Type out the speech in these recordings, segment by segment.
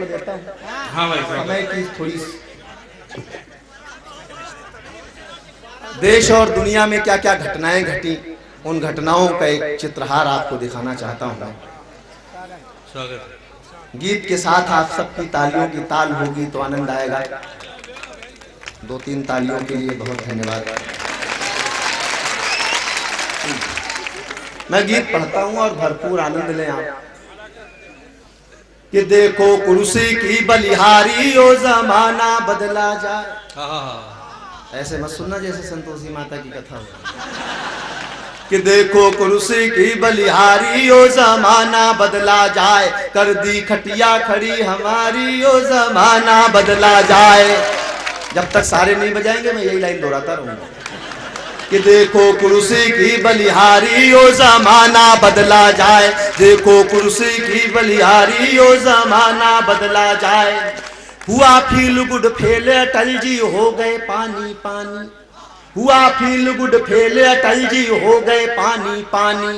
देता हूँ। हाँ भाई, समय की थोड़ी देश और दुनिया में क्या क्या घटनाएं घटी, उन घटनाओं का एक चित्रहार आपको दिखाना चाहता हूँ। स्वागत। गीत के साथ आप सबकी तालियों की ताल होगी तो आनंद आएगा। 2-3 तालियों के लिए बहुत धन्यवाद। मैं गीत पढ़ता हूँ और भरपूर आनंद लें आप। कि देखो कुर्सी की बलिहारी ओ जमाना बदला जाए। ऐसे मत सुनना जैसे संतोषी माता की कथा हो। कि देखो कुर्सी की बलिहारी ओ जमाना बदला जाए, कर दी खटिया खड़ी हमारी ओ जमाना बदला जाए। जब तक सारे नहीं बजाएंगे मैं यही लाइन दोहराता रहूंगा। कि देखो कुर्सी की बलिहारी ओ जमाना बदला जाए, देखो कुर्सी की बलिहारी ओ जमाना बदला जाए। हुआ feel good fail Atal ji हो गए पानी पानी, हुआ feel good fail Atal ji हो गए पानी पानी।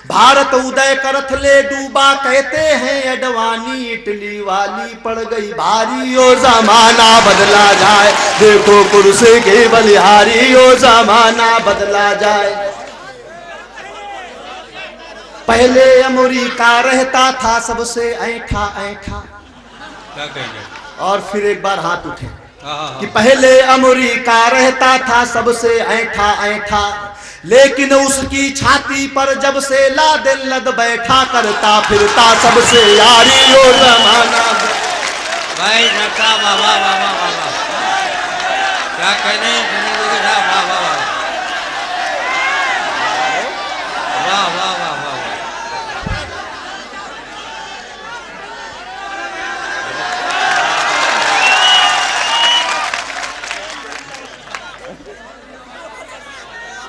भारत उदय करथ ले डूबा कहते हैं अडवाणी, इटली वाली पड़ गई भारी ओ जमाना बदला जाए। देखो कुर्सी की बलिहारी ओ जमाना बदला जाए। पहले अमेरिका रहता था सबसे ऐठा ऐठा। क्या कहेंगे? और फिर एक बार हाथ उठे कि पहले अमेरिका रहता था सबसे ऐठा ऐठा, लेकिन उसकी छाती पर जब से लादेन लद बैठा, करता फिरता सबसे यारी ओ जमाना। भाई नक्का बाबा बाबा बाबा क्या कहने वाह वाह वाह वाह वाह वाह वाह।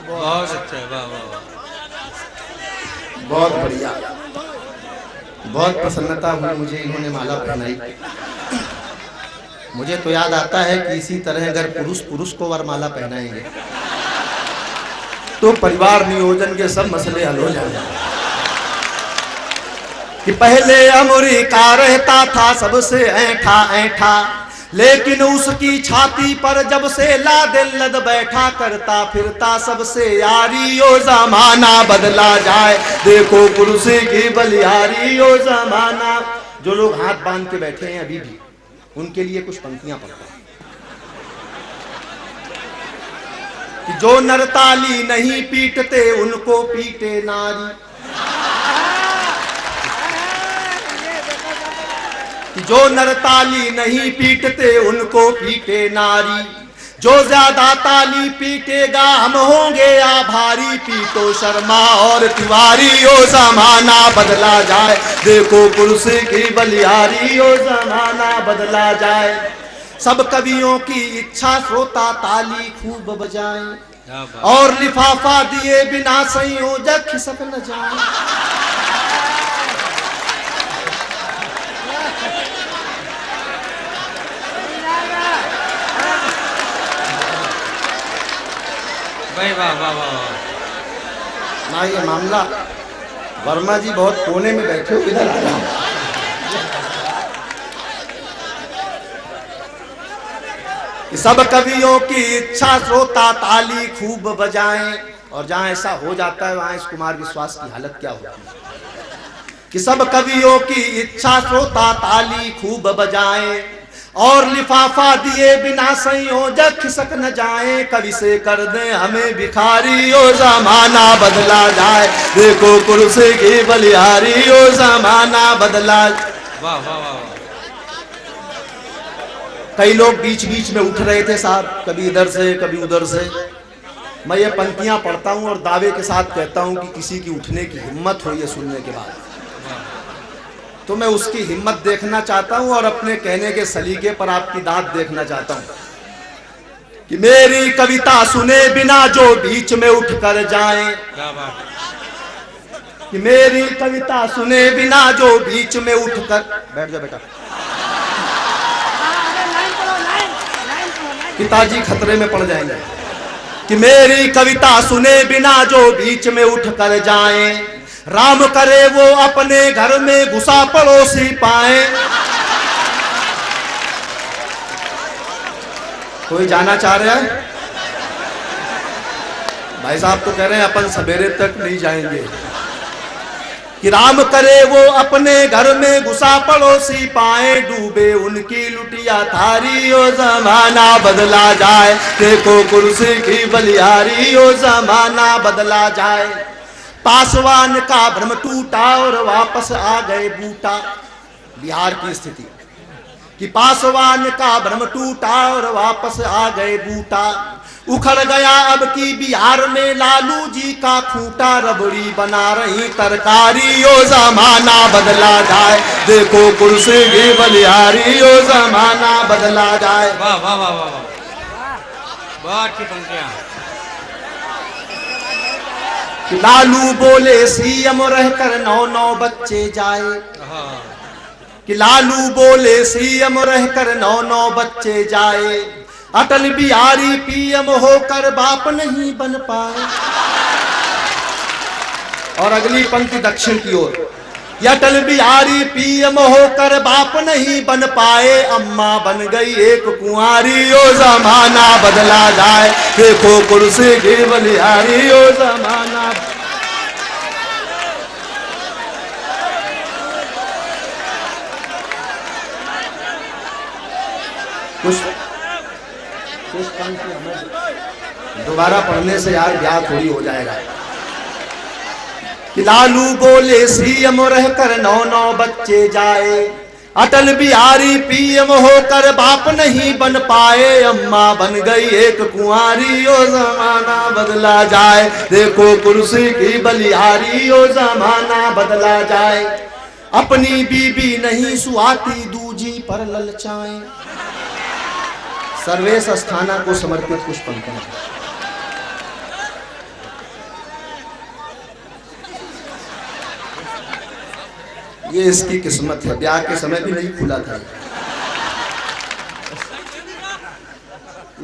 बहुत अच्छा है, वाह वाह वाह। बहुत बढ़िया, बहुत प्रसन्नता हुई मुझे इन्होंने माला पहनाई। मुझे तो याद आता है कि इसी तरह अगर पुरुष पुरुष को वरमाला पहनाएंगे तो परिवार नियोजन के सब मसले हल हो जाएंगे। कि पहले अमेरिका रहता था सबसे ऐठा ऐठा, लेकिन उसकी छाती पर जब से लादेन लद बैठा, करता फिरता सबसे यारी ओ जमाना बदला जाए। देखो कुर्सी की बलिहारी ओ जमाना। जो लोग हाथ बांध के बैठे हैं अभी भी, उनके लिए कुछ पंक्तियां पढ़ता हूं। कि जो नरताली नहीं पीटते उनको पीटे नारी, जो नरताली नहीं पीटते उनको पीटे नारी। जो ज्यादा ताली पीटेगा हम होंगे आभारी, पीटो शर्मा और तिवारी ओ जमाना बदला जाए। देखो कुर्सी की बलिहारी ओ जमाना बदला जाए। सब कवियों की इच्छा श्रोता ताली खूब बजाएं, और लिफाफा दिए बिना संयोजक खिसक न जाए। भाई वाह वाह वाह। ना ये मामला, वर्मा जी बहुत कोने में बैठे हो, इधर आ जाओ। सब कवियों की इच्छा श्रोता ताली खूब बजाएं, और जहां ऐसा हो जाता है वहां इस कुमार विश्वास की हालत क्या होती है। कि सब कवियों की इच्छा श्रोता ताली खूब बजाएं, और लिफाफा दिए बिना संयोजक खिसक न जाए। कवि से कर दे हमें भिखारी ओ जमाना बदला जाए। देखो कुर्सी की बलिहारी ओ जमाना बदला। वाह वाह वाह। कई लोग बीच बीच में उठ रहे थे साहब, कभी इधर से कभी उधर से। मैं ये पंक्तियां पढ़ता हूं और दावे के साथ कहता हूं कि किसी की उठने की हिम्मत हो ये सुनने के बाद, तो मैं उसकी हिम्मत देखना चाहता हूं और अपने कहने के सलीके पर आपकी दाद देखना चाहता हूं। कि मेरी कविता सुने बिना जो बीच में उठ कर जाएं, क्या बात। कि मेरी कविता सुने बिना जो बीच में उठ कर बैठ जा बेटा, पिताजी खतरे में पड़ जाएंगे। कि मेरी कविता सुने बिना जो बीच में उठ कर जाएं, राम करे वो अपने घर में घुसा पड़ोसी पाए। कोई जाना चाह रहा है? भाई साहब तो कह रहे हैं अपन सवेरे तक नहीं जाएंगे। कि राम करे वो अपने घर में घुसा, पड़ोसी पाए डूबे उनकी लुटिया थारी। ओ जमाना बदला जाए, देखो कुर्सी की बलिहारी। ओ जमाना बदला जाए। पासवान का भ्रम टूटा और वापस आ गए बूटा। बिहार की स्थिति कि पासवान का भ्रम टूटा और वापस आ गए बूटा। उखड़ गया अब की बिहार में लालू जी का खूंटा। रबड़ी बना रही तरकारी। ओ जमाना बदला जाए, देखो कुर्सी की बलिहारी। ओ जमाना बदला जाए। वाह वाह वाह वाह वाह, बहुत अच्छी पंक्तियां। लालू बोले सीएम रहकर 9 बच्चे जाए। कि लालू बोले सीएम रहकर 9 बच्चे जाए। अटल बिहारी पीएम होकर बाप नहीं बन पाए। और अगली पंक्ति दक्षिण की ओर। अटल बिहारी पीएम होकर बाप नहीं बन पाए। अम्मा बन गई एक कुंवारी। ओ जमाना बदला जाए, देखो कुर्सी की बलिहारी। ओ जमाना कुछ पंक्ति हमें दोबारा पढ़ने से यार ब्याह थोड़ी हो जाएगा। कि लालू बोले सीएम रहकर 9 बच्चे जाए। अटल बिहारी पीएम होकर बाप नहीं बन पाए। अम्मा बन गई एक कुंवारी। ओ जमाना बदला जाए, देखो कुर्सी की बलिहारी। ओ जमाना बदला जाए। अपनी बीबी नहीं सुहाती, दूजी पर ललचाएं। सर्वेश अस्थाना को समर्पित कुछ पंक्तियां। ये इसकी किस्मत है, ब्याह के समय भी नहीं खुला था।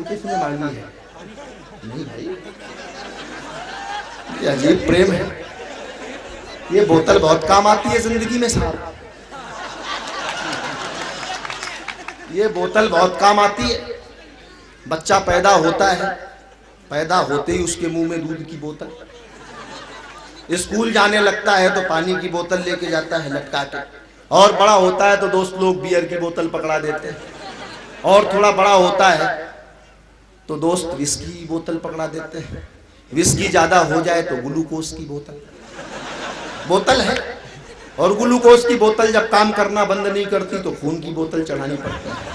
किसने मांगी है? नहीं भाई, ये अजीब प्रेम है। ये बोतल बहुत काम आती है जिंदगी में साहब। ये बोतल बहुत काम आती है। बच्चा पैदा होता है, पैदा होते ही उसके मुंह में दूध की बोतल। स्कूल जाने लगता है तो पानी की बोतल लेके जाता है लटका के। और बड़ा होता है तो दोस्त लोग बियर की बोतल पकड़ा देते हैं। और थोड़ा बड़ा होता है तो दोस्त विस्की की बोतल पकड़ा देते हैं। विस्की ज्यादा हो जाए तो ग्लूकोज की बोतल। बोतल है। और ग्लूकोज की बोतल जब काम करना बंद नहीं करती तो खून की बोतल चढ़ानी पड़ती है।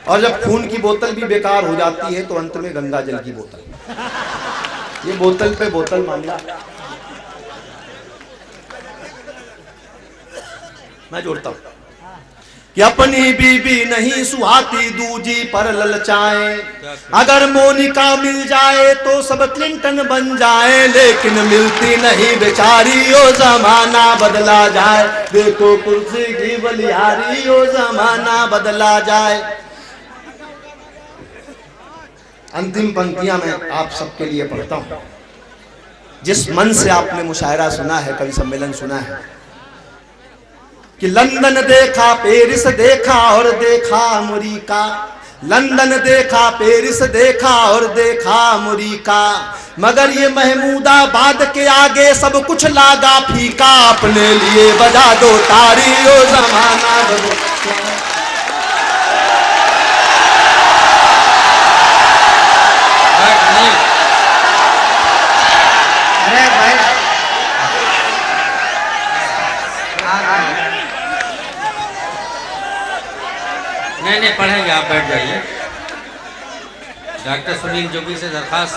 और जब खून की बोतल भी बेकार हो जाती है तो अंत में गंगा जल की बोतल। ये बोतल पे बोतल मामला। मैं जोड़ता हूं कि अपनी बीबी नहीं सुहाती, दूजी पर ललचाएं। अगर मोनिका मिल जाए तो सब क्लिंटन बन जाए, लेकिन मिलती नहीं बेचारी। ओ जमाना बदला जाए, देखो कुर्सी की बलिहारी। ओ जमाना बदला जाए। अंतिम पंक्तियां मैं आप सबके लिए पढ़ता हूं। जिस मन से आपने मुशायरा सुना है, कवि सम्मेलन सुना है कि लंदन देखा, पेरिस देखा और देखा अमेरिका। लंदन देखा, पेरिस देखा और देखा अमेरिका। मगर ये महमूदाबाद के आगे सब कुछ लागा फीका। अपने लिए बजा दो तारी। ओ जमाना बदला। नहीं पढ़ेंगे, आप बैठ जाइए। डॉक्टर सुनील जोगी से दरखास्त